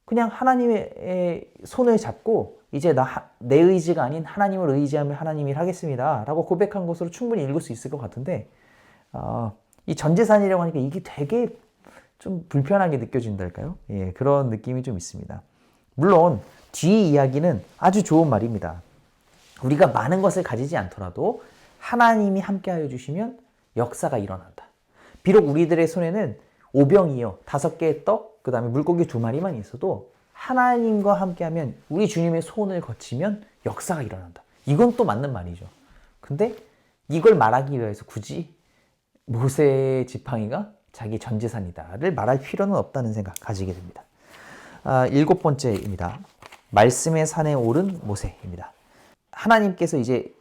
그냥 하나님의 손을 잡고 이제 내 의지가 아닌 하나님을 의지하며 하나님 일 하겠습니다 라고 고백한 것으로 충분히 읽을 수 있을 것 같은데 이 전 재산이라고 하니까 이게 되게 좀 불편하게 느껴진달까요? 예, 그런 느낌이 좀 있습니다. 물론 뒤 이야기는 아주 좋은 말입니다. 우리가 많은 것을 가지지 않더라도 하나님이 함께하여 주시면 역사가 일어난다. 비록 우리들의 손에는 오병이어 5개의 떡, 그 다음에 물고기 2마리만 있어도 하나님과 함께하면 우리 주님의 손을 거치면 역사가 일어난다. 이건 또 맞는 말이죠. 근데 이걸 말하기 위해서 굳이 모세의 지팡이가 자기 전 재산이다를 말할 필요는 없다는 생각 가지게 됩니다. 7번째입니다. 말씀의 산에 오른 모세입니다. 하나님께서 이제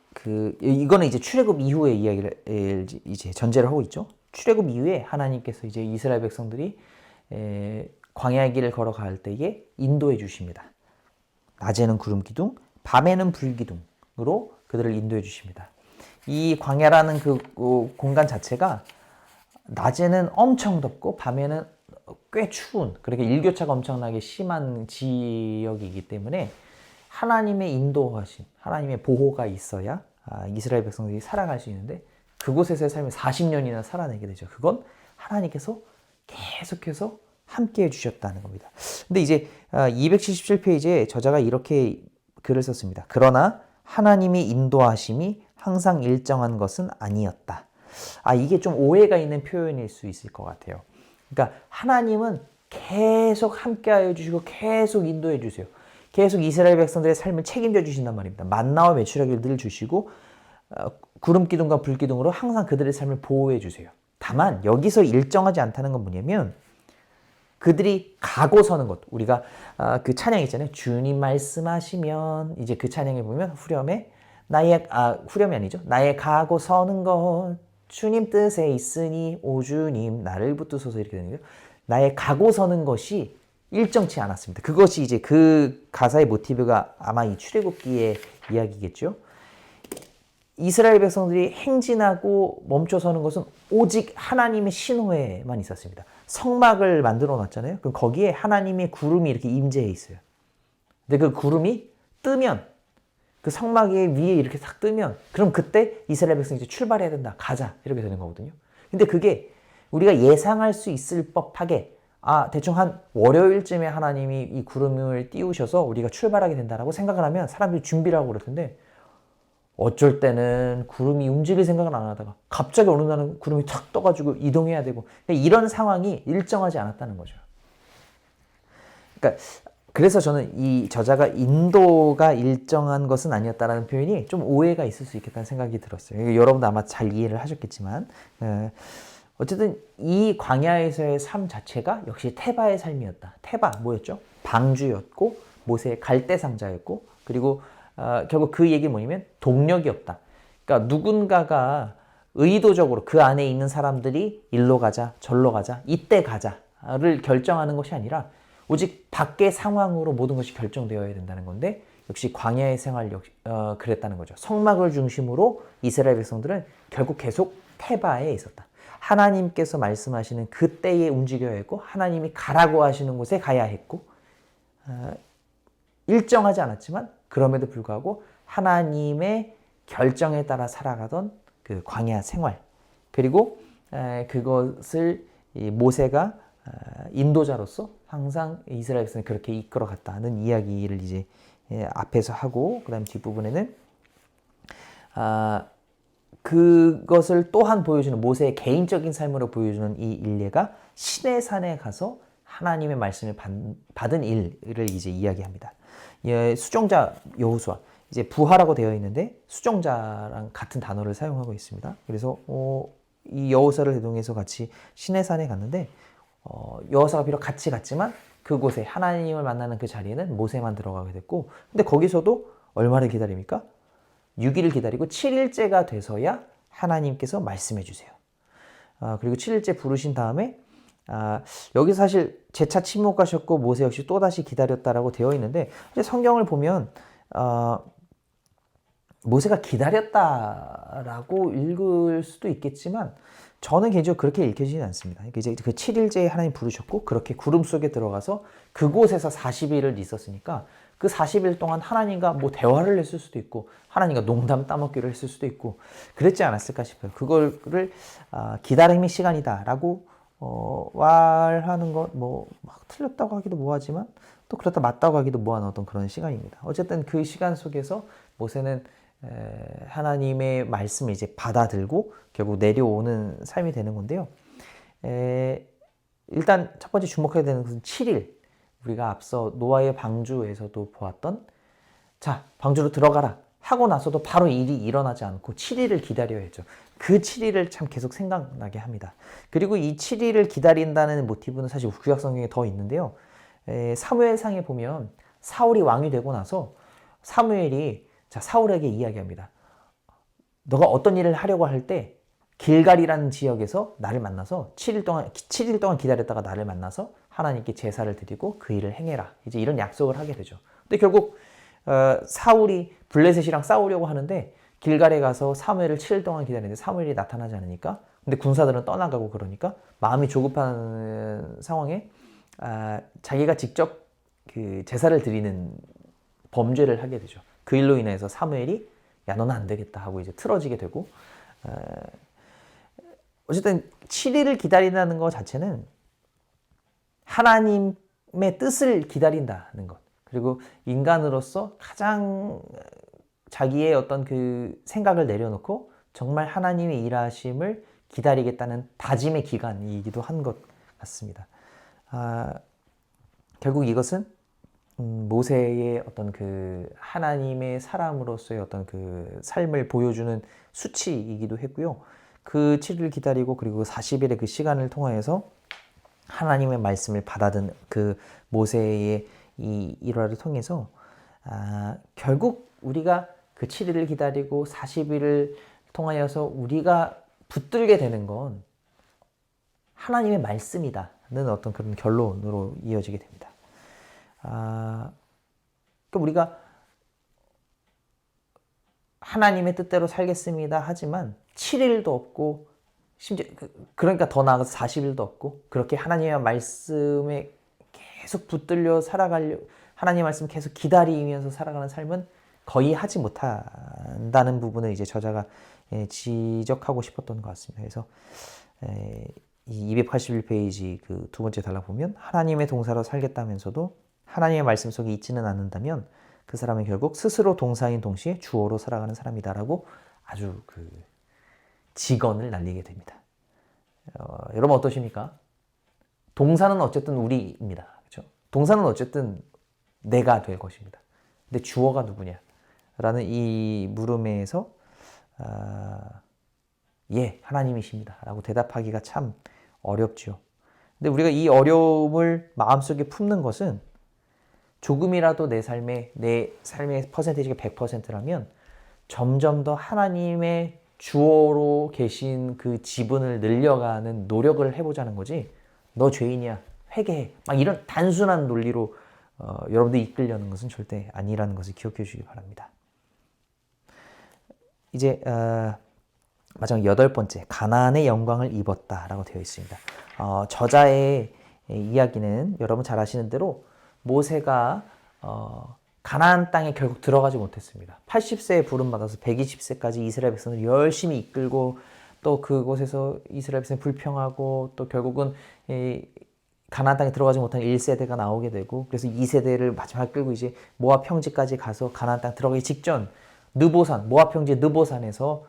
이거는 이제 출애굽 이후의 이야기를 이제 전제를 하고 있죠. 출애굽 이후에 하나님께서 이제 이스라엘 백성들이 광야의 길을 걸어갈 때에 인도해 주십니다. 낮에는 구름 기둥, 밤에는 불 기둥으로 그들을 인도해 주십니다. 이 광야라는 그 공간 자체가 낮에는 엄청 덥고 밤에는 꽤 추운, 그렇게 일교차가 엄청나게 심한 지역이기 때문에 하나님의 인도하심, 하나님의 보호가 있어야 이스라엘 백성들이 살아갈 수 있는데 그곳에서의 삶을 40년이나 살아내게 되죠. 그건 하나님께서 계속해서 함께해 주셨다는 겁니다. 근데 이제 277페이지에 저자가 이렇게 글을 썼습니다. 그러나 하나님의 인도하심이 항상 일정한 것은 아니었다. 이게 좀 오해가 있는 표현일 수 있을 것 같아요. 그러니까 하나님은 계속 함께하여 주시고 계속 인도해 주세요. 계속 이스라엘 백성들의 삶을 책임져 주신단 말입니다. 만나와 메추라기를 늘 주시고 구름 기둥과 불 기둥으로 항상 그들의 삶을 보호해 주세요. 다만 여기서 일정하지 않다는 건 뭐냐면 그들이 가고 서는 것. 우리가 그 찬양 있잖아요. 주님 말씀하시면 이제 그 찬양에 보면 후렴에 후렴이 아니죠. 나의 가고 서는 것 주님 뜻에 있으니 오 주님 나를 붙드소서 이렇게 되는 거예요. 나의 가고 서는 것이 일정치 않았습니다. 그것이 이제 그 가사의 모티브가 아마 이 출애굽기의 이야기겠죠. 이스라엘 백성들이 행진하고 멈춰서는 것은 오직 하나님의 신호에만 있었습니다. 성막을 만들어 놨잖아요. 그럼 거기에 하나님의 구름이 이렇게 임재해 있어요. 근데 그 구름이 뜨면 그 성막 위에 이렇게 싹 뜨면 그럼 그때 이스라엘 백성이 이제 출발해야 된다. 가자. 이렇게 되는 거거든요. 근데 그게 우리가 예상할 수 있을 법하게 대충 한 월요일쯤에 하나님이 이 구름을 띄우셔서 우리가 출발하게 된다라고 생각을 하면 사람들이 준비를 하고 그럴 텐데 어쩔 때는 구름이 움직일 생각을 안 하다가 갑자기 어느 날은 구름이 탁 떠가지고 이동해야 되고 이런 상황이 일정하지 않았다는 거죠. 그러니까 그래서 저는 이 저자가 인도가 일정한 것은 아니었다라는 표현이 좀 오해가 있을 수 있겠다는 생각이 들었어요. 여러분도 아마 잘 이해를 하셨겠지만 어쨌든 이 광야에서의 삶 자체가 역시 테바의 삶이었다. 테바 뭐였죠? 방주였고 모세의 갈대상자였고 그리고 결국 그 얘기 뭐냐면 동력이 없다. 그러니까 누군가가 의도적으로 그 안에 있는 사람들이 일로 가자 절로 가자 이때 가자를 결정하는 것이 아니라 오직 밖의 상황으로 모든 것이 결정되어야 된다는 건데 역시 광야의 생활 그랬다는 거죠. 성막을 중심으로 이스라엘 백성들은 결국 계속 테바에 있었다. 하나님께서 말씀하시는 그때에 움직여야 했고 하나님이 가라고 하시는 곳에 가야 했고 일정하지 않았지만 그럼에도 불구하고 하나님의 결정에 따라 살아가던 그 광야 생활 그리고 그것을 모세가 인도자로서 항상 이스라엘 백성을 그렇게 이끌어갔다는 이야기를 이제 앞에서 하고 그다음 뒷부분에는 그것을 또한 보여주는 모세의 개인적인 삶으로 보여주는 이 일례가 시내산에 가서 하나님의 말씀을 받은 일을 이제 이야기합니다. 수종자 여호수아 이제 부하라고 되어 있는데 수종자랑 같은 단어를 사용하고 있습니다. 그래서 이 여호수아를 대동해서 같이 시내산에 갔는데 여호수아가 비록 같이 갔지만 그곳에 하나님을 만나는 그 자리에는 모세만 들어가게 됐고 근데 거기서도 얼마를 기다립니까? 6일을 기다리고 7일째가 돼서야 하나님께서 말씀해 주세요. 그리고 7일째 부르신 다음에 여기서 사실 재차 침묵하셨고 모세 역시 또다시 기다렸다라고 되어 있는데 성경을 보면 모세가 기다렸다라고 읽을 수도 있겠지만 저는 개인적으로 그렇게 읽혀지지 않습니다. 이제 그 7일째에 하나님 부르셨고 그렇게 구름 속에 들어가서 그곳에서 40일을 있었으니까 그 40일 동안 하나님과 뭐 대화를 했을 수도 있고 하나님과 농담 따먹기를 했을 수도 있고 그랬지 않았을까 싶어요. 그거를 기다림의 시간이다라고 말하는 것 뭐 막 틀렸다고 하기도 뭐하지만 또 그렇다 맞다고 하기도 뭐한 어떤 그런 시간입니다. 어쨌든 그 시간 속에서 모세는 하나님의 말씀을 이제 받아들고 결국 내려오는 삶이 되는 건데요. 일단 첫 번째 주목해야 되는 것은 7일. 우리가 앞서 노아의 방주에서도 보았던 자, 방주로 들어가라 하고 나서도 바로 일이 일어나지 않고 7일을 기다려야 했죠. 그 7일을 참 계속 생각나게 합니다. 그리고 이 7일을 기다린다는 모티브는 사실 구약 성경에 더 있는데요. 사무엘상에 보면 사울이 왕이 되고 나서 사무엘이 사울에게 이야기합니다. 너가 어떤 일을 하려고 할 때 길갈이라는 지역에서 나를 만나서 7일 동안 기다렸다가 나를 만나서 하나님께 제사를 드리고 그 일을 행해라. 이제 이런 약속을 하게 되죠. 근데 결국 사울이 블레셋이랑 싸우려고 하는데 길갈에 가서 사무엘을 7일 동안 기다리는데 사무엘이 나타나지 않으니까 근데 군사들은 떠나가고 그러니까 마음이 조급한 상황에 자기가 직접 그 제사를 드리는 범죄를 하게 되죠. 그 일로 인해서 사무엘이 야 너는 안 되겠다 하고 이제 틀어지게 되고 어쨌든 7일을 기다린다는 것 자체는 하나님의 뜻을 기다린다는 것 그리고 인간으로서 가장 자기의 어떤 그 생각을 내려놓고 정말 하나님의 일하심을 기다리겠다는 다짐의 기간이기도 한 것 같습니다. 결국 이것은 모세의 어떤 그 하나님의 사람으로서의 어떤 그 삶을 보여주는 수치이기도 했고요. 그 7일을 기다리고 그리고 40일의 그 시간을 통하여서 하나님의 말씀을 받아든 그 모세의 이 일화를 통해서 결국 우리가 그 7일을 기다리고 40일을 통하여서 우리가 붙들게 되는 건 하나님의 말씀이다는 어떤 그런 결론으로 이어지게 됩니다. 그러니까 우리가 하나님의 뜻대로 살겠습니다 하지만 7일도 없고 심지어 그러니까 더 나아가서 40일도 없고 그렇게 하나님의 말씀에 계속 붙들려 살아가려 하나님의 말씀 계속 기다리면서 살아가는 삶은 거의 하지 못한다는 부분을 이제 저자가 지적하고 싶었던 것 같습니다. 그래서 이 281페이지 그 두 번째 단락 보면 하나님의 동사로 살겠다면서도 하나님의 말씀 속에 있지는 않는다면 그 사람은 결국 스스로 동사인 동시에 주어로 살아가는 사람이다라고 아주 그 직언을 날리게 됩니다. 여러분 어떠십니까? 동사는 어쨌든 우리입니다. 그렇죠? 동사는 어쨌든 내가 될 것입니다. 근데 주어가 누구냐? 라는 이 물음에서 예, 하나님이십니다. 라고 대답하기가 참 어렵죠. 근데 우리가 이 어려움을 마음속에 품는 것은 조금이라도 내 삶의 퍼센테이지가 100%라면 점점 더 하나님의 주어로 계신 그 지분을 늘려가는 노력을 해보자는 거지. 너 죄인이야. 회개해. 막 이런 단순한 논리로 여러분들 이끌려는 것은 절대 아니라는 것을 기억해 주시기 바랍니다. 이제 마지막 8번째, 가나안의 영광을 입었다라고 되어 있습니다. 저자의 이야기는 여러분 잘 아시는 대로 모세가 가나안 땅에 결국 들어가지 못했습니다. 80세에 부름받아서 120세까지 이스라엘 백성을 열심히 이끌고 또 그곳에서 이스라엘 백성이 불평하고 또 결국은 가나안 땅에 들어가지 못한 1세대가 나오게 되고 그래서 2세대를 마지막에 끌고 이제 모압 평지까지 가서 가나안 땅 들어가기 직전 느보산, 모압 평지 느보산에서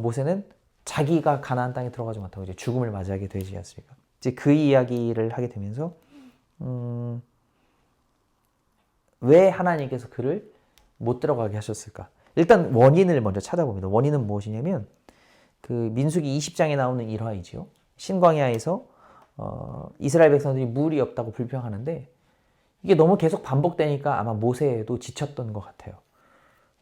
모세는 자기가 가나안 땅에 들어가지 못하고 이제 죽음을 맞이하게 되지 않습니까? 이제 그 이야기를 하게 되면서 왜 하나님께서 그를 못 들어가게 하셨을까? 일단 원인을 먼저 찾아봅니다. 원인은 무엇이냐면 그 민수기 20장에 나오는 일화이지요. 신광야에서 이스라엘 백성들이 물이 없다고 불평하는데 이게 너무 계속 반복되니까 아마 모세도 지쳤던 것 같아요.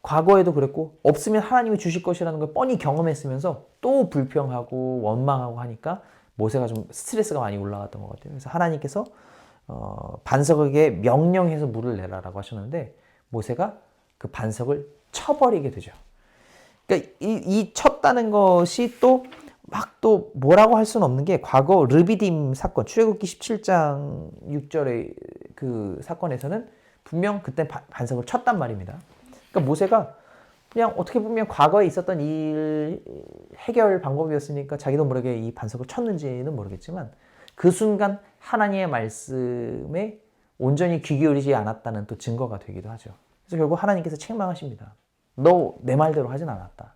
과거에도 그랬고 없으면 하나님이 주실 것이라는 걸 뻔히 경험했으면서 또 불평하고 원망하고 하니까 모세가 좀 스트레스가 많이 올라갔던 것 같아요. 그래서 하나님께서 반석에게 명령해서 물을 내라라고 하셨는데 모세가 그 반석을 쳐버리게 되죠. 그러니까 이 쳤다는 것이 또 뭐라고 할 수는 없는 게 과거 르비딤 사건, 출애굽기 17장 6절의 그 사건에서는 분명 그때 반석을 쳤단 말입니다. 그러니까 모세가 그냥 어떻게 보면 과거에 있었던 일 해결 방법이었으니까 자기도 모르게 이 반석을 쳤는지는 모르겠지만 그 순간 하나님의 말씀에 온전히 귀 기울이지 않았다는 또 증거가 되기도 하죠. 그래서 결국 하나님께서 책망하십니다. 너 내 말대로 하진 않았다.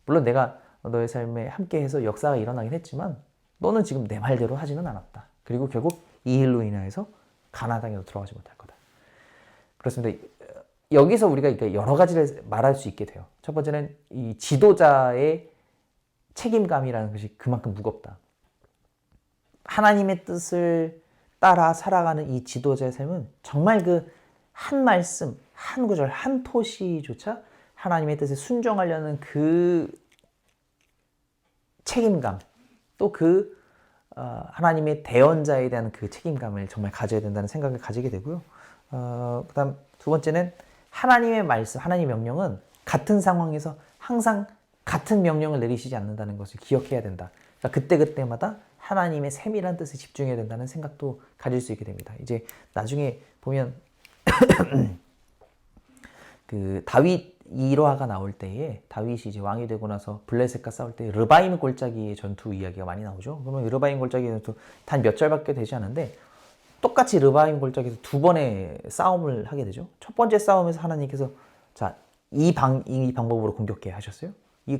물론 내가 너의 삶에 함께해서 역사가 일어나긴 했지만 너는 지금 내 말대로 하지는 않았다. 그리고 결국 이 일로 인하여서 가나안 땅에도 들어가지 못할 거다. 그렇습니다. 여기서 우리가 여러 가지를 말할 수 있게 돼요. 첫 번째는 이 지도자의 책임감이라는 것이 그만큼 무겁다. 하나님의 뜻을 따라 살아가는 이 지도자의 삶은 정말 그 한 말씀, 한 구절, 한 토시조차 하나님의 뜻에 순종하려는 그 책임감, 또 그 하나님의 대언자에 대한 그 책임감을 정말 가져야 된다는 생각을 가지게 되고요. 그다음 두 번째는 하나님의 말씀, 하나님의 명령은 같은 상황에서 항상 같은 명령을 내리시지 않는다는 것을 기억해야 된다. 그러니까 그때그때마다 하나님의 세밀한 뜻에 집중해야 된다는 생각도 가질 수 있게 됩니다. 이제 나중에 보면 그 다윗 일화가 나올 때에 다윗이 이제 왕이 되고 나서 블레셋과 싸울 때 르바임 골짜기의 전투 이야기가 많이 나오죠. 그러면 르바임 골짜기의 전투 단 몇 절밖에 되지 않은데 똑같이 르바임 골짜기에서 두 번의 싸움을 하게 되죠. 첫 번째 싸움에서 하나님께서 자, 이 방법으로 공격해 하셨어요.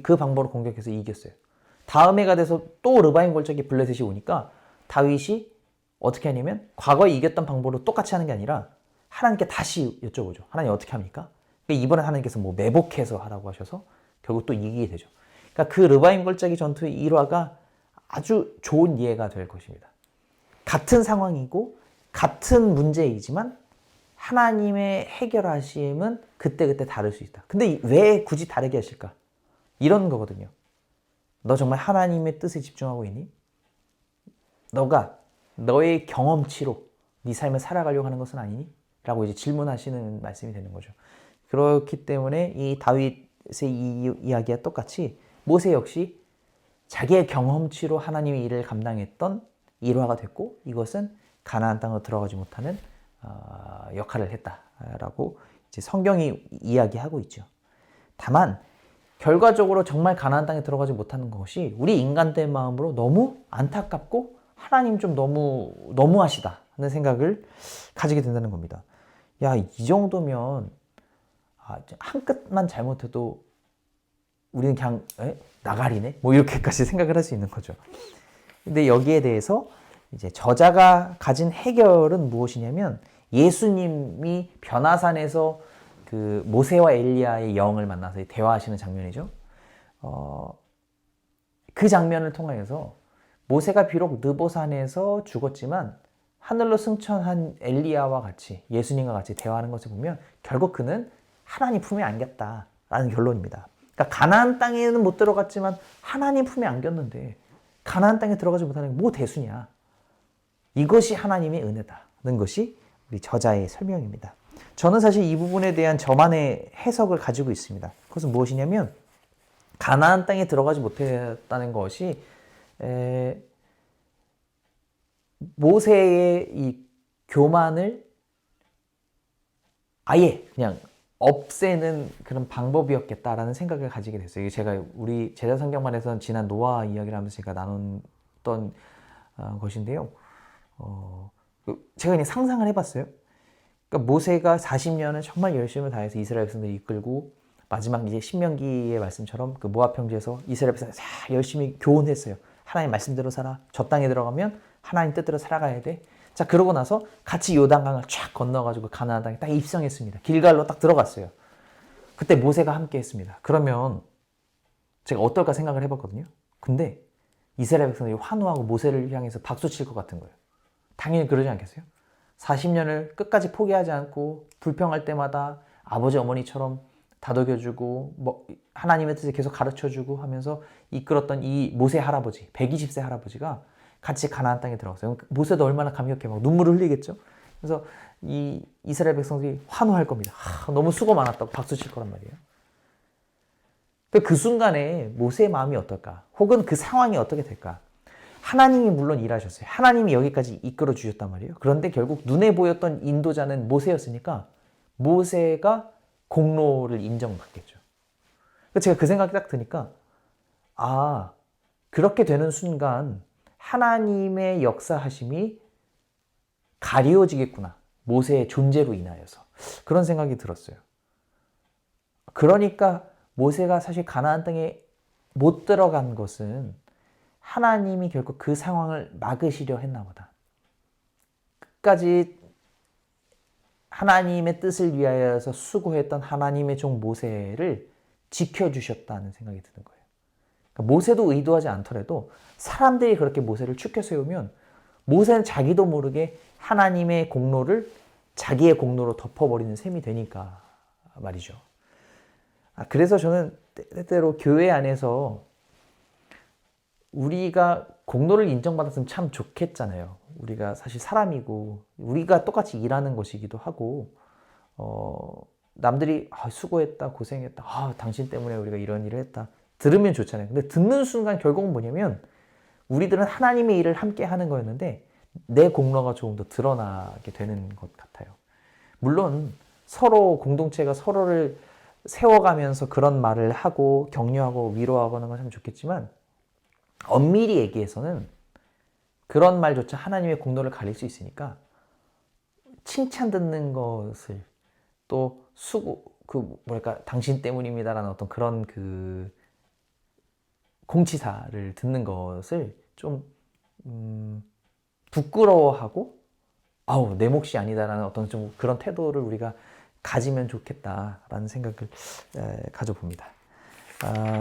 그 방법으로 공격해서 이겼어요. 다음 해가 돼서 또 르바임 골짜기 블레셋이 오니까 다윗이 어떻게 하냐면 과거에 이겼던 방법으로 똑같이 하는 게 아니라 하나님께 다시 여쭤보죠. 하나님 어떻게 합니까? 이번에 하나님께서 뭐 매복해서 하라고 하셔서 결국 또 이기게 되죠. 그러니까 그 르바임 골짜기 전투의 일화가 아주 좋은 이해가 될 것입니다. 같은 상황이고 같은 문제이지만 하나님의 해결하심은 그때그때 다를 수 있다. 근데 왜 굳이 다르게 하실까? 이런 거거든요. 너 정말 하나님의 뜻에 집중하고 있니? 너가 너의 경험치로 네 삶을 살아가려고 하는 것은 아니니? 라고 이제 질문하시는 말씀이 되는 거죠. 그렇기 때문에 이 다윗의 이 이야기와 똑같이 모세 역시 자기의 경험치로 하나님의 일을 감당했던 일화가 됐고 이것은 가나안 땅으로 들어가지 못하는 역할을 했다라고 이제 성경이 이야기하고 있죠. 다만 결과적으로 정말 가나안 땅에 들어가지 못하는 것이 우리 인간된 마음으로 너무 안타깝고 하나님 좀 너무하시다 하는 생각을 가지게 된다는 겁니다. 야, 이 정도면 한 끗만 잘못해도 우리는 그냥 나가리네? 뭐 이렇게까지 생각을 할 수 있는 거죠. 근데 여기에 대해서 이제 저자가 가진 해결은 무엇이냐면 예수님이 변화산에서 그 모세와 엘리야의 영을 만나서 대화하시는 장면이죠. 그 장면을 통하여서 모세가 비록 느보산에서 죽었지만 하늘로 승천한 엘리야와 같이 예수님과 같이 대화하는 것을 보면 결국 그는 하나님 품에 안겼다라는 결론입니다. 그러니까 가나안 땅에는 못 들어갔지만 하나님 품에 안겼는데 가나안 땅에 들어가지 못하는 게 뭐 대수냐. 이것이 하나님의 은혜다는 것이 우리 저자의 설명입니다. 저는 사실 이 부분에 대한 저만의 해석을 가지고 있습니다. 그것은 무엇이냐면 가나안 땅에 들어가지 못했다는 것이 모세의 이 교만을 아예 그냥 없애는 그런 방법이었겠다라는 생각을 가지게 됐어요. 이게 제가 우리 제자 성경만에서는 지난 노아 이야기를 하면서 제가 나눴던 것인데요. 제가 그냥 상상을 해봤어요. 그러니까 모세가 40년을 정말 열심을 다해서 이스라엘 백성들을 이끌고 마지막 이제 신명기의 말씀처럼 그 모압 평지에서 이스라엘 백성들 열심히 교훈했어요. 하나님 말씀대로 살아. 저 땅에 들어가면 하나님 뜻대로 살아가야 돼. 자, 그러고 나서 같이 요단강을 쫙 건너가지고 가나안 땅에 딱 입성했습니다. 길갈로 딱 들어갔어요. 그때 모세가 함께 했습니다. 그러면 제가 어떨까 생각을 해봤거든요. 근데 이스라엘 백성들이 환호하고 모세를 향해서 박수 칠 것 같은 거예요. 당연히 그러지 않겠어요? 40년을 끝까지 포기하지 않고 불평할 때마다 아버지 어머니처럼 다독여주고 뭐 하나님의 뜻을 계속 가르쳐주고 하면서 이끌었던 이 모세 할아버지, 120세 할아버지가 같이 가나안 땅에 들어갔어요. 모세도 얼마나 감격해 막 눈물을 흘리겠죠. 그래서 이 이스라엘 백성들이 환호할 겁니다. 너무 수고 많았다고 박수 칠 거란 말이에요. 그 순간에 모세의 마음이 어떨까? 혹은 그 상황이 어떻게 될까? 하나님이 물론 일하셨어요. 하나님이 여기까지 이끌어 주셨단 말이에요. 그런데 결국 눈에 보였던 인도자는 모세였으니까 모세가 공로를 인정받겠죠. 제가 그 생각이 딱 드니까 그렇게 되는 순간 하나님의 역사하심이 가리워지겠구나. 모세의 존재로 인하여서. 그런 생각이 들었어요. 그러니까 모세가 사실 가나안 땅에 못 들어간 것은 하나님이 결국 그 상황을 막으시려 했나 보다. 끝까지 하나님의 뜻을 위하여서 수고했던 하나님의 종 모세를 지켜주셨다는 생각이 드는 거예요. 그러니까 모세도 의도하지 않더라도 사람들이 그렇게 모세를 축켜 세우면 모세는 자기도 모르게 하나님의 공로를 자기의 공로로 덮어버리는 셈이 되니까 말이죠. 그래서 저는 때때로 교회 안에서 우리가 공로를 인정받았으면 참 좋겠잖아요. 우리가 사실 사람이고 우리가 똑같이 일하는 것이기도 하고 남들이 수고했다 고생했다 당신 때문에 우리가 이런 일을 했다 들으면 좋잖아요. 근데 듣는 순간 결국은 뭐냐면 우리들은 하나님의 일을 함께 하는 거였는데 내 공로가 조금 더 드러나게 되는 것 같아요. 물론 서로 공동체가 서로를 세워가면서 그런 말을 하고 격려하고 위로하고 하는 건 참 좋겠지만 엄밀히 얘기해서는 그런 말조차 하나님의 공로를 가릴 수 있으니까 칭찬 듣는 것을 또 수고 당신 때문입니다라는 어떤 그런 그 공치사를 듣는 것을 좀 부끄러워하고 내 몫이 아니다라는 어떤 좀 그런 태도를 우리가 가지면 좋겠다라는 생각을 가져봅니다.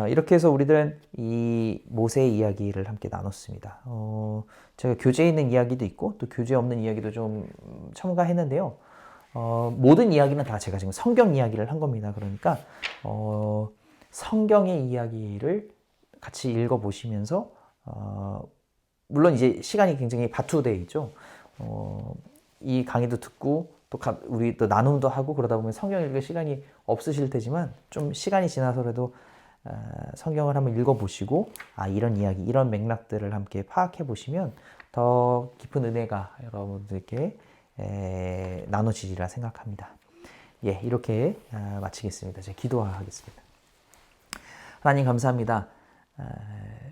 이렇게 해서 우리들은 이 모세의 이야기를 함께 나눴습니다. 제가 교재에 있는 이야기도 있고 또 교재에 없는 이야기도 좀 첨가했는데요. 모든 이야기는 다 제가 지금 성경 이야기를 한 겁니다. 그러니까 성경의 이야기를 같이 읽어보시면서 물론 이제 시간이 굉장히 바투되어 있죠. 이 강의도 듣고 또 우리 또 나눔도 하고 그러다 보면 성경 읽을 시간이 없으실 테지만 좀 시간이 지나서라도 성경을 한번 읽어보시고 이런 이야기, 이런 맥락들을 함께 파악해 보시면 더 깊은 은혜가 여러분들께 나눠지리라 생각합니다. 이렇게 마치겠습니다. 제가 기도하겠습니다. 하나님 감사합니다.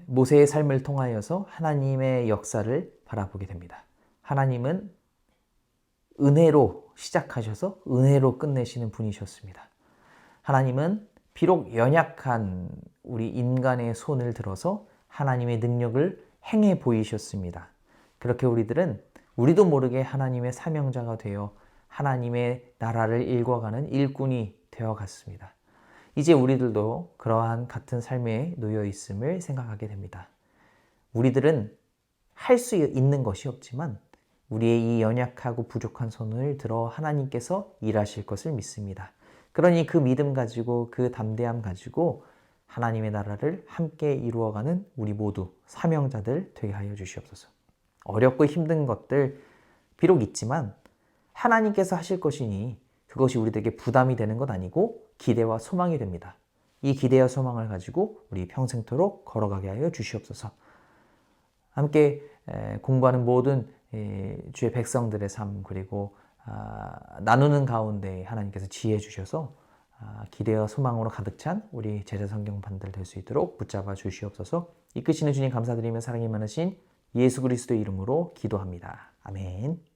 모세의 삶을 통하여서 하나님의 역사를 바라보게 됩니다. 하나님은 은혜로 시작하셔서 은혜로 끝내시는 분이셨습니다. 하나님은 비록 연약한 우리 인간의 손을 들어서 하나님의 능력을 행해 보이셨습니다. 그렇게 우리도 모르게 하나님의 사명자가 되어 하나님의 나라를 일궈가는 일꾼이 되어갔습니다. 이제 우리들도 그러한 같은 삶에 놓여 있음을 생각하게 됩니다. 우리들은 할 수 있는 것이 없지만 우리의 이 연약하고 부족한 손을 들어 하나님께서 일하실 것을 믿습니다. 그러니 그 믿음 가지고 그 담대함 가지고 하나님의 나라를 함께 이루어가는 우리 모두 사명자들 되게 하여 주시옵소서. 어렵고 힘든 것들 비록 있지만 하나님께서 하실 것이니 그것이 우리들에게 부담이 되는 것 아니고 기대와 소망이 됩니다. 이 기대와 소망을 가지고 우리 평생토록 걸어가게 하여 주시옵소서. 함께 공부하는 모든 주의 백성들의 삶 그리고 나누는 가운데 하나님께서 지혜 주셔서 기대와 소망으로 가득 찬 우리 제자 성경반들 될 수 있도록 붙잡아 주시옵소서. 이끄시는 주님 감사드리며 사랑이 많으신 예수 그리스도의 이름으로 기도합니다. 아멘.